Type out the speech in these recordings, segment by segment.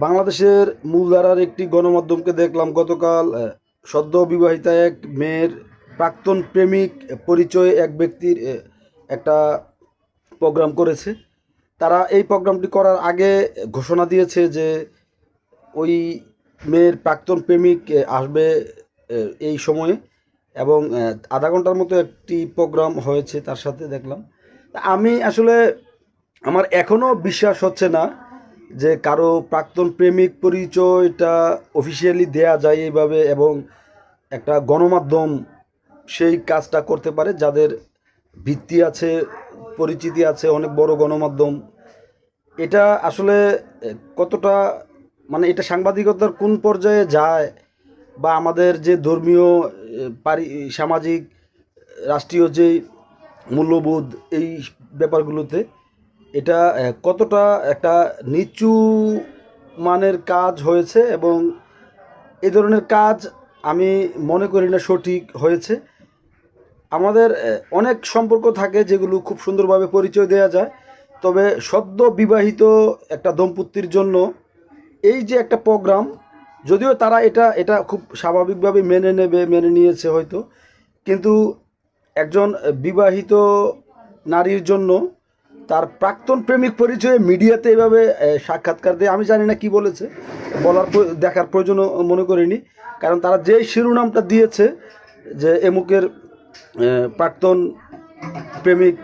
বাংলাদেশের মূলধারার একটি গণমাধ্যমকে দেখলাম গতকাল সদ্য বিবাহিতা এক মেয়ের প্রাক্তন প্রেমিক পরিচয়ে এক ব্যক্তির একটা প্রোগ্রাম করেছে। তারা এই প্রোগ্রামটি করার আগে ঘোষণা দিয়েছে যে ওই মেয়ের প্রাক্তন প্রেমিক আসবে এই সময়ে, এবং আধা ঘন্টার মতো একটি প্রোগ্রাম হয়েছে তার সাথে দেখলাম। তা আমি আসলে আমার এখনও বিশ্বাস হচ্ছে না যে কারো প্রাক্তন প্রেমিক পরিচয়টা অফিসিয়ালি দেয়া যায় এইভাবে, এবং একটা গণমাধ্যম সেই কাজটা করতে পারে যাদের ভিত্তি আছে, পরিচিতি আছে, অনেক বড় গণমাধ্যম। এটা আসলে কতটা, মানে এটা সাংবাদিকতার কোন পর্যায়ে যায়, বা আমাদের যে ধর্মীয় সামাজিক রাষ্ট্রীয় যে মূল্যবোধ এই ব্যাপারগুলোতে এটা কতটা একটা নিচু মানের কাজ হয়েছে, এবং এই ধরনের কাজ আমি মনে করি না সঠিক হয়েছে। আমাদের অনেক সম্পর্ক থাকে যেগুলো খুব সুন্দরভাবে পরিচয় দেওয়া যায়, তবে সদ্য বিবাহিত একটা দম্পতির জন্য এই যে একটা প্রোগ্রাম, যদিও তারা এটা এটা খুব স্বাভাবিকভাবে মেনে নেবে, মেনে নিয়েছে হয়তো, কিন্তু একজন বিবাহিত নারীর জন্য তার প্রাক্তন প্রেমিক পরিচয়ে মিডিয়াতে এভাবে সাক্ষাৎকার দিয়ে, আমি জানি না কি বলেছে, দেখার প্রয়োজন মনে করিনি। কারণ তারা যে শিরোনামটা দিয়েছে যে এমুকের প্রাক্তন প্রেমিক,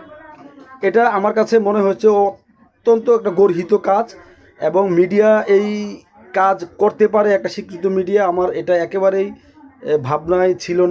এটা আমার কাছে মনে হচ্ছে অত্যন্ত একটা গর্হিত কাজ, এবং মিডিয়া এই কাজ করতে পারে, একটা স্বীকৃত মিডিয়া, আমার এটা একেবারেই ভাবনায় ছিল না।